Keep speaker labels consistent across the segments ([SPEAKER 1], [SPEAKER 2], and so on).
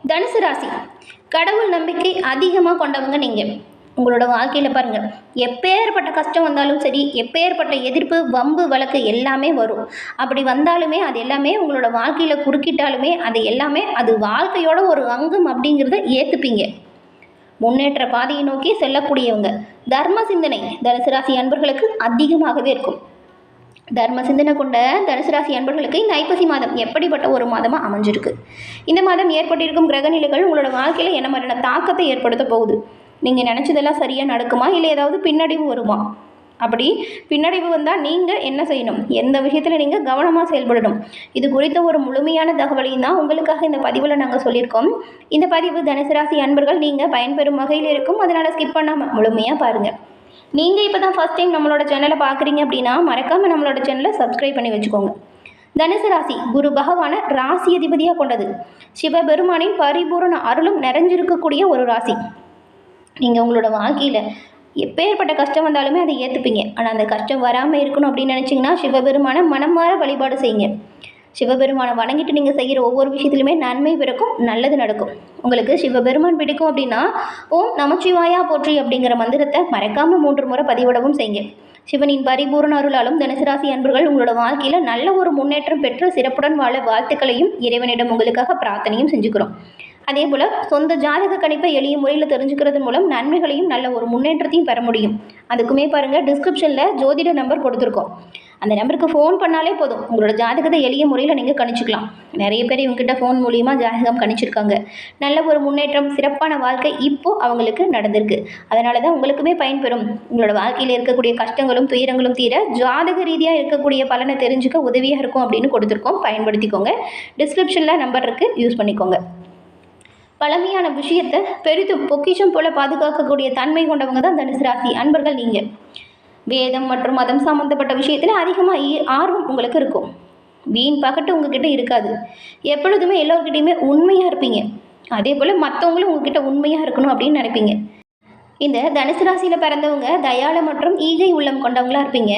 [SPEAKER 1] தனுசு ராசி கடவுள் நம்பிக்கை அதிகமாக கொண்டவங்க நீங்கள். உங்களோட வாழ்க்கையில் பாருங்கள், எப்பேற்பட்ட கஷ்டம் வந்தாலும் சரி, எப்பேற்பட்ட எதிர்ப்பு வம்பு வழக்கு எல்லாமே வரும். அப்படி வந்தாலுமே அது எல்லாமே உங்களோட வாழ்க்கையில் குறுக்கிட்டாலுமே அது எல்லாமே அது வாழ்க்கையோட ஒரு அங்கம் அப்படிங்கிறத ஏற்றுப்பீங்க. முன்னேற்ற பாதையை நோக்கி செல்லக்கூடியவங்க. தர்ம சிந்தனை தனுசு ராசி அன்பர்களுக்கு அதிகமாகவே இருக்கும். தர்ம சிந்தனை கொண்ட தனுசு ராசி அன்பர்களுக்கு இந்த ஐப்பசி மாதம் எப்படிப்பட்ட ஒரு மாதமாக அமைஞ்சிருக்கு. இந்த மாதம் ஏற்பட்டிருக்கும் கிரகநிலைகள் உங்களோட வாழ்க்கையில் என்ன மாதிரியான தாக்கத்தை ஏற்படுத்த போகுது? நீங்கள் நினச்சதெல்லாம் சரியாக நடக்குமா, இல்லை ஏதாவது பின்னடைவு வருமா? அப்படி பின்னடைவு வந்தால் நீங்கள் என்ன செய்யணும், எந்த விஷயத்தில் நீங்கள் கவனமாக செயல்படணும், இது குறித்த ஒரு முழுமையான தகவலையும் தான் உங்களுக்காக இந்த பதிவில் நாங்கள் சொல்லியிருக்கோம். இந்த பதிவு தனுசு ராசி அன்பர்கள் நீங்கள் பயன்பெறும் வகையில் இருக்கும். அதனால் ஸ்கிப் பண்ணாமல் முழுமையாக பாருங்கள். நீங்கள் இப்போ தான் ஃபஸ்ட் டைம் நம்மளோட சேனலை பார்க்குறீங்க அப்படின்னா மறக்காமல் நம்மளோட சேனலை சப்ஸ்கிரைப் பண்ணி வச்சுக்கோங்க. தனுசு ராசி குரு பகவானை ராசி அதிபதியாக கொண்டது. சிவபெருமானின் பரிபூரண அருளும் நிறைஞ்சிருக்கக்கூடிய ஒரு ராசி. நீங்கள் உங்களோட வாழ்க்கையில் எப்பேற்பட்ட கஷ்டம் வந்தாலுமே அதை ஏற்றுப்பீங்க. ஆனால் அந்த கஷ்டம் வராமல் இருக்கணும் அப்படின்னு நினச்சிங்கன்னா சிவபெருமானை மனமாற வழிபாடு செய்யுங்க. சிவபெருமானை வணங்கிட்டு நீங்கள் செய்கிற ஒவ்வொரு விஷயத்துலையுமே நன்மை பிறக்கும், நல்லது நடக்கும். உங்களுக்கு சிவபெருமான் பிடிக்கும் அப்படின்னா ஓம் நமச்சிவாயா போற்றி அப்படிங்கிற மந்திரத்தை மறக்காமல் 3 முறை பதிவிடவும் செய்யுங்க. சிவனின் பரிபூர்ண அருளாலும் தனுசு ராசி அன்பர்கள் உங்களோட வாழ்க்கையில் நல்ல ஒரு முன்னேற்றம் பெற்று சிறப்புடன் வாழ வாழ்த்துக்களையும் இறைவனிடம் உங்களுக்காக பிரார்த்தனையும் செஞ்சுக்கிறோம். அதே போல் சொந்த ஜாதக கணிப்பை எளிய முறையில் தெரிஞ்சுக்கிறது மூலம் நன்மைகளையும் நல்ல ஒரு முன்னேற்றத்தையும் பெற முடியும். அதுக்குமே பாருங்கள், டிஸ்கிரிப்ஷனில் ஜோதிட நம்பர் கொடுத்துருக்கோம். அந்த நம்பருக்கு ஃபோன் பண்ணாலே போதும், உங்களோட ஜாதகத்தை எளிய முறையில் நீங்கள் கணிச்சிக்கலாம். நிறைய பேர் இவங்ககிட்ட ஃபோன் மூலியமாக ஜாதகம் கணிச்சிருக்காங்க. நல்ல ஒரு முன்னேற்றம், சிறப்பான வாழ்க்கை இப்போது அவங்களுக்கு நடந்திருக்கு. அதனால தான் உங்களுக்குமே பயன்பெறும். உங்களோட வாழ்க்கையில் இருக்கக்கூடிய கஷ்டங்களும் துயரங்களும் தீர ஜாதக ரீதியாக இருக்கக்கூடிய பலனை தெரிஞ்சுக்க உதவியாக இருக்கும் அப்படின்னு கொடுத்துருக்கோம். பயன்படுத்திக்கோங்க. டிஸ்கிரிப்ஷனில் நம்பர் இருக்குது, யூஸ் பண்ணிக்கோங்க. பழமையான விஷயத்தை பெரிதும் பொக்கிஷம் போல பாதுகாக்கக்கூடிய தன்மை கொண்டவங்க தான் தனுசு ராசி அன்பர்கள் நீங்கள். வேதம் மற்றும் மதம் சம்மந்தப்பட்ட விஷயத்தில் அதிகமாக ஆர்வம் உங்களுக்கு இருக்கும். வீண் பகட்டு உங்ககிட்ட இருக்காது. எப்பொழுதுமே எல்லோருக்கிட்டையுமே உண்மையாக இருப்பீங்க. அதே போல் மற்றவங்களும் உங்ககிட்ட உண்மையாக இருக்கணும் அப்படின்னு நினைப்பீங்க. இந்த தனுசு ராசியில் பிறந்தவங்க தயாள மற்றும் ஈகை உள்ளம் கொண்டவங்களாக இருப்பீங்க.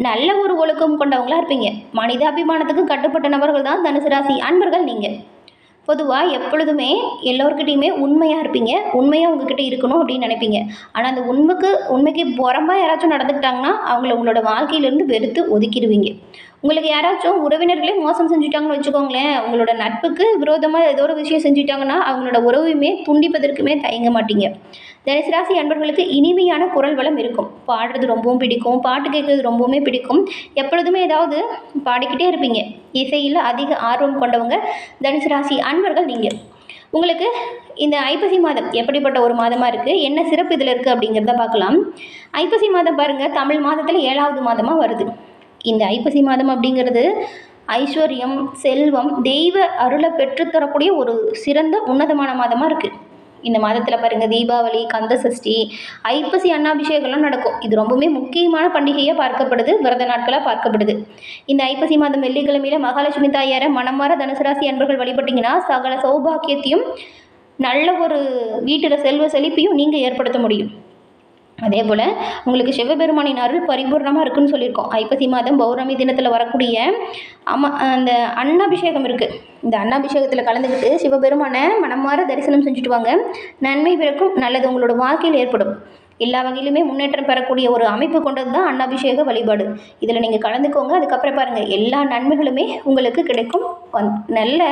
[SPEAKER 1] நல்ல ஒரு ஒழுக்கம் கொண்டவங்களாக இருப்பீங்க. மனிதாபிமானத்துக்கு கட்டுப்பட்ட நபர்கள் தான் தனுசு ராசி அன்பர்கள் நீங்கள். பொதுவாக எப்பொழுதுமே எல்லோருக்கிட்டையுமே உண்மையாக இருப்பீங்க. உண்மையாக உங்ககிட்ட இருக்கணும் அப்படின்னு நினைப்பீங்க. ஆனால் அந்த உண்மைக்கு புறம்பாக யாராச்சும் நடந்துக்கிட்டாங்கன்னா அவங்கள உங்களோட வாழ்க்கையிலேருந்து வெறுத்து ஒதுக்கிடுவீங்க. உங்களுக்கு யாராச்சும் உறவினர்களே மோசம் செஞ்சுட்டாங்கன்னு வச்சுக்கோங்களேன், உங்களோட நட்புக்கு விரோதமாக ஏதோ ஒரு விஷயம் செஞ்சுட்டாங்கன்னா அவங்களோட உறவுமே துண்டிப்பதற்குமே தயங்க மாட்டீங்க. தனுசு ராசி அன்பர்களுக்கு இனிமையான குரல் வளம் இருக்கும். பாடுறது ரொம்பவும் பிடிக்கும், பாட்டு கேட்குறது ரொம்பவுமே பிடிக்கும். எப்பொழுதுமே ஏதாவது பாடிக்கிட்டே இருப்பீங்க. இசையில் அதிக ஆர்வம் கொண்டவங்க தனுசு ராசி அன்பர்கள் நீங்கள். உங்களுக்கு இந்த ஐப்பசி மாதம் எப்படிப்பட்ட ஒரு மாதமாக இருக்குது, என்ன சிறப்பு இதில் இருக்குது அப்படிங்கிறத பார்க்கலாம். ஐப்பசி மாதம் பாருங்கள், தமிழ் மாதத்தில் 7வது மாதமாக வருது. இந்த ஐப்பசி மாதம் அப்படிங்கிறது ஐஸ்வர்யம், செல்வம், தெய்வ அருளை பெற்றுத்தரக்கூடிய ஒரு சிறந்த உன்னதமான மாதமாக இருக்குது. இந்த மாதத்தில் பாருங்கள், தீபாவளி, கந்த சஷ்டி, ஐப்பசி அன்னாபிஷேகம்லாம் நடக்கும். இது ரொம்பவுமே முக்கியமான பண்டிகையாக பார்க்கப்படுது, விரத நாட்களாக பார்க்கப்படுது. இந்த ஐப்பசி மாதம் வெள்ளிக்கிழமையில் மகாலட்சுமி தாயாரை மனமார தனுசு ராசி அன்பர்கள் வழிபட்டிங்கன்னா சகல சௌபாக்கியத்தையும் நல்ல ஒரு வீட்டில் செல்வ செழிப்பையும் நீங்கள் ஏற்படுத்த முடியும். அதே போல் உங்களுக்கு சிவபெருமானின் அருள் பரிபூர்ணமாக இருக்குன்னு சொல்லியிருக்கோம். ஐப்பசி மாதம் பௌர்ணமி தினத்தில் வரக்கூடிய அந்த அன்னாபிஷேகம் இருக்குது. இந்த அன்னாபிஷேகத்தில் கலந்துக்கிட்டு சிவபெருமானை மனமார தரிசனம் செஞ்சுட்டு வாங்க. நன்மை பிறக்கும், நல்லது உங்களோட வாழ்க்கையில் ஏற்படும். எல்லா வகையிலுமே முன்னேற்றம் பெறக்கூடிய ஒரு அமைப்பு கொண்டது தான் அன்னாபிஷேக வழிபாடு. இதில் நீங்கள் கலந்துக்கோங்க. அதுக்கப்புறம் பாருங்கள், எல்லா நன்மைகளுமே உங்களுக்கு கிடைக்கும், நல்ல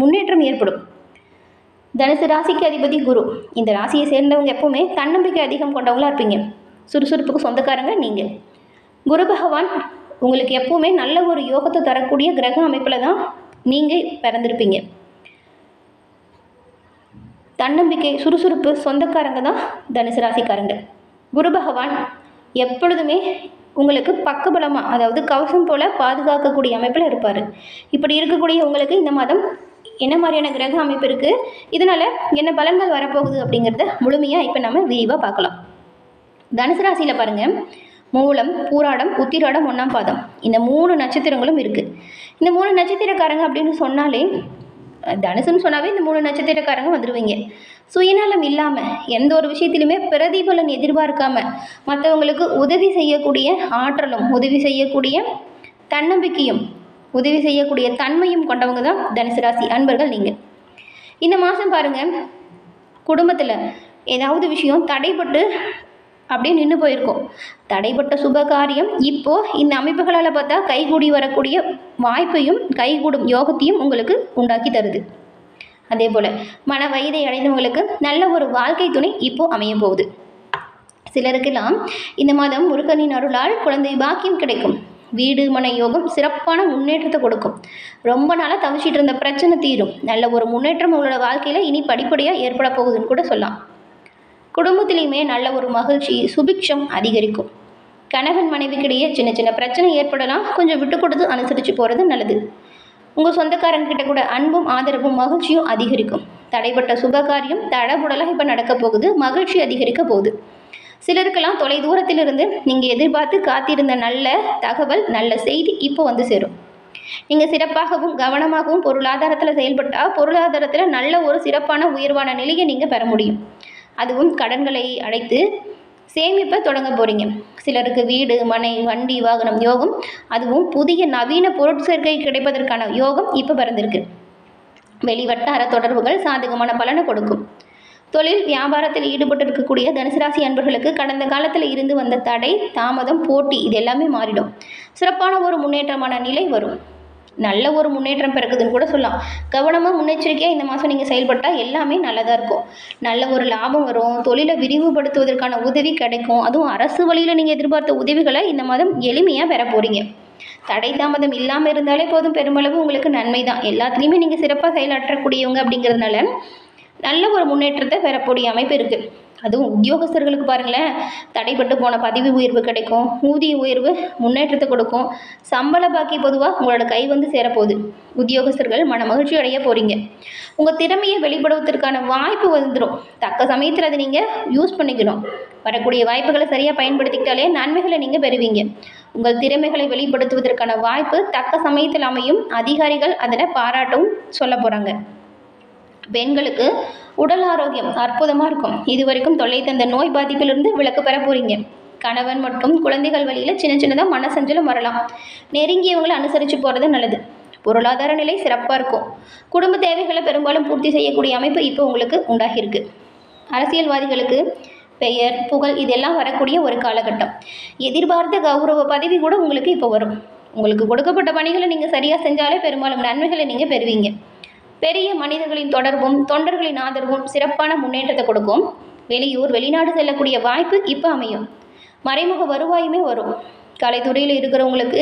[SPEAKER 1] முன்னேற்றம் ஏற்படும். தனுசு ராசிக்கு அதிபதி குரு. இந்த ராசியை சேர்ந்தவங்க எப்பவுமே தன்னம்பிக்கை அதிகம் கொண்டவங்களாக இருப்பீங்க. சுறுசுறுப்புக்கு சொந்தக்காரங்க நீங்கள். குரு பகவான் உங்களுக்கு எப்பவுமே நல்ல ஒரு யோகத்தை தரக்கூடிய கிரக அமைப்பில் தான் நீங்கள் பிறந்திருப்பீங்க. தன்னம்பிக்கை, சுறுசுறுப்பு சொந்தக்காரங்க தான் தனுசு ராசிக்காரங்க. குரு பகவான் எப்பொழுதுமே உங்களுக்கு பக்கபலமாக, அதாவது கவசம் போல் பாதுகாக்கக்கூடிய அமைப்பில் இருப்பார். இப்படி இருக்கக்கூடிய உங்களுக்கு இந்த மாதம் என்ன மாதிரியான கிரக அமைப்பு இருக்குது, இதனால் என்ன பலன்கள் வரப்போகுது அப்படிங்கிறத முழுமையாக இப்போ நம்ம விரிவாக பார்க்கலாம். தனுசு ராசியில் பாருங்கள், மூலம், பூராடம், உத்திராடம், 1ஆம் பாதம், இந்த 3 நட்சத்திரங்களும் இருக்குது. இந்த 3 நட்சத்திரக்காரங்க அப்படின்னு சொன்னாலே, தனுசுன்னு சொன்னாவே இந்த 3 நட்சத்திரக்காரங்க வந்துடுவீங்க. சுயநலம் இல்லாமல் எந்த ஒரு விஷயத்திலுமே பிரதிபலன் எதிர்பார்க்காமல் மற்றவங்களுக்கு உதவி செய்யக்கூடிய ஆற்றலும், உதவி செய்யக்கூடிய தன்னம்பிக்கையும், உதவி செய்யக்கூடிய தன்மையும் கொண்டவங்க தான் தனுசு ராசி அன்பர்கள் நீங்கள். இந்த மாதம் பாருங்கள், குடும்பத்தில் ஏதாவது விஷயம் தடைப்பட்டு அப்படியே நின்று போயிருக்கும். தடைப்பட்ட சுப காரியம் இப்போது இந்த அமைப்புகளால் பார்த்தா கைகூடி வரக்கூடிய வாய்ப்பையும் கைகூடும் யோகத்தையும் உங்களுக்கு உண்டாக்கி தருது. அதே போல் மன வயதை அடைந்தவங்களுக்கு நல்ல ஒரு வாழ்க்கை துணை இப்போது அமைய போகுது. சிலருக்கெல்லாம் இந்த மாதம் முருகனின் அருளால் குழந்தை பாக்கியம் கிடைக்கும். வீடு மனை யோகம் சிறப்பான முன்னேற்றத்தை கொடுக்கும். ரொம்ப நாளாக தவிச்சிட்டு இருந்த பிரச்சனை தீரும். நல்ல ஒரு முன்னேற்றம் உங்களோட வாழ்க்கையில் இனி படிப்படியாக ஏற்பட போகுதுன்னு கூட சொல்லலாம். குடும்பத்திலையுமே நல்ல ஒரு மகிழ்ச்சி சுபிக்ஷம் அதிகரிக்கும். கணவன் மனைவிக்கிடையே சின்ன சின்ன பிரச்சனை ஏற்படலாம். கொஞ்சம் விட்டு கொடுத்து அனுசரித்து போகிறது நல்லது. உங்கள் சொந்தக்காரங்கிட்ட கூட அன்பும் ஆதரவும் மகிழ்ச்சியும் அதிகரிக்கும். தடைப்பட்ட சுபகாரியம் தடபுடலாக இப்போ நடக்க போகுது. மகிழ்ச்சி அதிகரிக்க போகுது. சிலருக்கெல்லாம் தொலை தூரத்திலிருந்து நீங்கள் எதிர்பார்த்து காத்திருந்த நல்ல தகவல் நல்ல செய்தி இப்போ வந்து சேரும். நீங்கள் சிறப்பாகவும் கவனமாகவும் பொருளாதாரத்தில் செயல்பட்டால் பொருளாதாரத்தில் நல்ல ஒரு சிறப்பான உயர்வான நிலையை நீங்கள் பெற முடியும். அதுவும் கடன்களை அடைத்து சேமிப்பை தொடங்க போகிறீங்க. சிலருக்கு வீடு மனை வண்டி வாகனம் யோகம், அதுவும் புதிய நவீன பொருட்சேர்க்கை கிடைப்பதற்கான யோகம் இப்போ பிறந்திருக்கு. வெளிவட்டார தொடர்புகள் சாதகமான பலனை கொடுக்கும். தொழில் வியாபாரத்தில் ஈடுபட்டு இருக்கக்கூடிய தனுசு ராசி அன்பர்களுக்கு கடந்த காலத்தில் இருந்து வந்த தடை தாமதம் போட்டி இது எல்லாமே மாறிடும். சிறப்பான ஒரு முன்னேற்றமான நிலை வரும். நல்ல ஒரு முன்னேற்றம் பிறக்குதுன்னு கூட சொல்லலாம். கவனமாக முன்னெச்சரிக்கையாக இந்த மாதம் நீங்கள் செயல்பட்டால் எல்லாமே நல்லதாக இருக்கும். நல்ல ஒரு லாபம் வரும். தொழிலை விரிவுபடுத்துவதற்கான உதவி கிடைக்கும். அதுவும் அரசு வழியில் நீங்கள் எதிர்பார்த்த உதவிகளை இந்த மாதம் எளிமையாக பெற போகிறீங்க. தடை தாமதம் இல்லாமல் இருந்தாலே போதும். பெருமளவு உங்களுக்கு நன்மை தான். எல்லாத்துலேயுமே நீங்கள் சிறப்பாக செயலாற்றக்கூடியவங்க அப்படிங்கிறதுனால நல்ல ஒரு முன்னேற்றத்தை பெறக்கூடிய அமைப்பு இருக்குது. அதுவும் உத்தியோகஸ்தர்களுக்கு பாருங்களேன், தடைப்பட்டு போன பதவி உயர்வு கிடைக்கும். ஊதிய உயர்வு முன்னேற்றத்தை கொடுக்கும். சம்பள பாக்கி பொதுவாக உங்களோட கை வந்து சேரப்போகுது. உத்தியோகஸ்தர்கள் மன மகிழ்ச்சி அடைய போகிறீங்க. உங்கள் திறமையை வெளிப்படுவதற்கான வாய்ப்பு வந்துடும். தக்க சமயத்தில் அதை நீங்கள் யூஸ் பண்ணிக்கணும். வரக்கூடிய வாய்ப்புகளை சரியாக பயன்படுத்திக்கிட்டாலே நன்மைகளை நீங்கள் பெறுவீங்க. உங்கள் திறமைகளை வெளிப்படுத்துவதற்கான வாய்ப்பு தக்க சமயத்தில் அமையும். அதிகாரிகள் அதனை பாராட்டவும் சொல்ல போகிறாங்க. பெண்களுக்கு உடல் ஆரோக்கியம் அற்புதமாக இருக்கும். இதுவரைக்கும் தொல்லை தந்த நோய் பாதிப்பிலிருந்து விலக்கு பெற போகிறீங்க. கணவன் மற்றும் குழந்தைகள் வழியில் சின்ன சின்னதாக மனசஞ்சலம் வரலாம். நெருங்கியவங்களை அனுசரித்து போகிறது நல்லது. பொருளாதார நிலை சிறப்பாக இருக்கும். குடும்ப தேவைகளை பெரும்பாலும் பூர்த்தி செய்யக்கூடிய அமைப்பு இப்போ உங்களுக்கு உண்டாகியிருக்கு. அரசியல்வாதிகளுக்கு பெயர் புகழ் இதெல்லாம் வரக்கூடிய ஒரு காலகட்டம். எதிர்பார்த்த கௌரவ பதவி கூட உங்களுக்கு இப்போ வரும். உங்களுக்கு கொடுக்கப்பட்ட பணிகளை நீங்கள் சரியாக செஞ்சாலே பெரும்பாலும் நன்மைகளை நீங்கள் பெறுவீங்க. பெரிய மனிதர்களின் தொடர்பும் தொண்டர்களின் ஆதரவும் சிறப்பான முன்னேற்றத்தை கொடுக்கும். வெளியூர் வெளிநாடு செல்லக்கூடிய வாய்ப்பு இப்போ அமையும். மறைமுக வருவாயுமே வரும். கலைத்துறையில் இருக்கிறவங்களுக்கு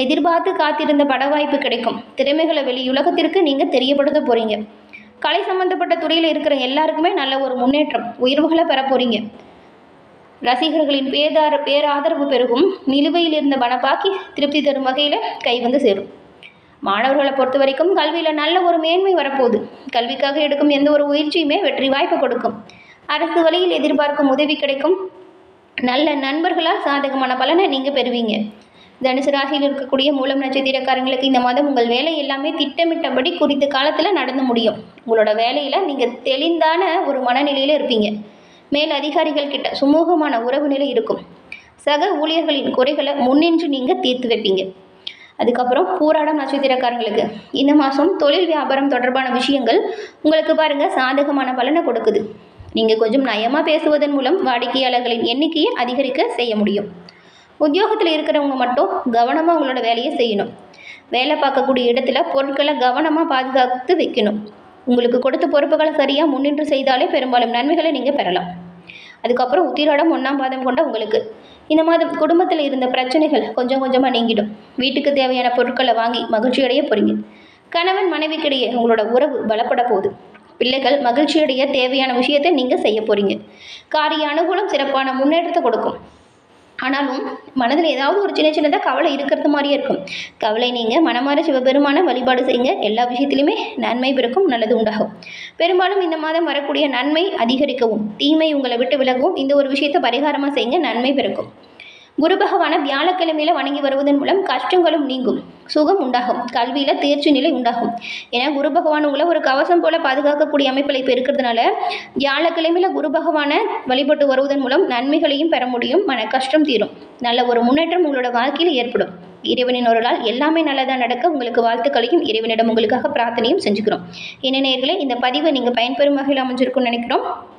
[SPEAKER 1] எதிர்பார்த்து காத்திருந்த பட வாய்ப்பு கிடைக்கும். திறமைகளை வெளியுலகத்திற்கு நீங்கள் தெரியப்படுத்த போகிறீங்க. கலை சம்பந்தப்பட்ட துறையில் இருக்கிற எல்லாருக்குமே நல்ல ஒரு முன்னேற்றம் உயர்வுகளை பெற போகிறீங்க. ரசிகர்களின் பேராதரவு பெருகும். நிலுவையில் இருந்த பணப்பாக்கி திருப்தி தரும் வகையில் கை வந்து சேரும். மாணவர்களை பொறுத்த வரைக்கும் கல்வியில் நல்ல ஒரு மேன்மை வரப்போகுது. கல்விக்காக எடுக்கும் எந்த ஒரு முயற்சியுமே வெற்றி வாய்ப்பு கொடுக்கும். அரசு வழியில் எதிர்பார்க்கும் உதவி கிடைக்கும். நல்ல நண்பர்களால் சாதகமான பலனை நீங்கள் பெறுவீங்க. தனுசு ராசியில் இருக்கக்கூடிய மூலம் நட்சத்திரக்காரங்களுக்கு இந்த மாதம் உங்கள் வேலை எல்லாமே திட்டமிட்டபடி குறித்த காலத்தில் நடந்து முடியும். உங்களோட வேலையில் நீங்கள் தெளிந்தான ஒரு மனநிலையில் இருப்பீங்க. மேல் அதிகாரிகள் கிட்ட சுமூகமான உறவு நிலை இருக்கும். சக ஊழியர்களின் குறைகளை முன்னின்று நீங்கள் தீர்த்து வைப்பீங்க. அதுக்கப்புறம் பூராடம் நட்சத்திரக்காரங்களுக்கு இந்த மாதம் தொழில் வியாபாரம் தொடர்பான விஷயங்கள் உங்களுக்கு பாருங்கள் சாதகமான பலனை கொடுக்குது. நீங்கள் கொஞ்சம் நயமாக பேசுவதன் மூலம் வாடிக்கையாளர்களின் எண்ணிக்கையை அதிகரிக்க செய்ய முடியும். உத்தியோகத்தில் இருக்கிறவங்க மட்டும் கவனமாக உங்களோட வேலையை செய்யணும். வேலை பார்க்கக்கூடிய இடத்துல பொருட்களை கவனமாக பாதுகாத்து வைக்கணும். உங்களுக்கு கொடுத்த பொறுப்புகளை சரியாக முன்னின்று செய்தாலே பெரும்பாலும் நன்மைகளை நீங்கள் பெறலாம். அதுக்கப்புறம் உத்திராடம் 1ஆம் பாதம் கொண்ட உங்களுக்கு இந்த மாதம் குடும்பத்தில் இருந்த பிரச்சனைகள் கொஞ்சம் கொஞ்சமாக நீங்கிடும். வீட்டுக்கு தேவையான பொருட்களை வாங்கி மகிழ்ச்சி அடைய போகிறீங்க. கணவன் மனைவிக்கிடையே உங்களோட உறவு பலப்பட போகுது. பிள்ளைகள் மகிழ்ச்சியடைய தேவையான விஷயத்தை நீங்கள் செய்ய போகிறீங்க. காரிய அனுகூலம் சிறப்பான முன்னேற்றத்தை கொடுக்கும். ஆனாலும் மனதில் ஏதாவது ஒரு சின்ன சின்னதாக கவலை இருக்கிறது மாதிரியே இருக்கும். கவலை நீங்கள் மனமாற சிவபெருமான வழிபாடு செய்யுங்க. எல்லா விஷயத்திலுமே நன்மை பிறக்கும், நல்லது உண்டாகும். பெரும்பாலும் இந்த மாதம் வரக்கூடிய நன்மை அதிகரிக்கவும் தீமை உங்களை விட்டு விலகவும் இந்த ஒரு விஷயத்தை பரிகாரமாக செய்யுங்க. நன்மை பிறக்கும். குரு பகவானை வியாழக்கிழமையில் வணங்கி வருவதன் மூலம் கஷ்டங்களும் நீங்கும், சுகம் உண்டாகும், கல்வியில் தேர்ச்சி நிலை உண்டாகும். ஏன்னா குரு பகவான் உங்களை ஒரு கவசம் போல பாதுகாக்கக்கூடிய அமைப்பில் இப்போ இருக்கிறதுனால வியாழக்கிழமையில் குரு பகவானை வழிபட்டு வருவதன் மூலம் நன்மைகளையும் பெற முடியும். மன கஷ்டம் தீரும். நல்ல ஒரு முன்னேற்றம் உங்களோட வாழ்க்கையில் ஏற்படும். இறைவனின் அருளால் எல்லாமே நல்லதாக நடக்க உங்களுக்கு வாழ்த்துக்களையும் இறைவனிடம் உங்களுக்காக பிரார்த்தனையும் செஞ்சுக்கிறோம். என்ன நேயர்களே, இந்த பதிவை நீங்கள் பயன்பெறும் வகையில் அமைஞ்சிருக்கும்னு நினைக்கிறோம்.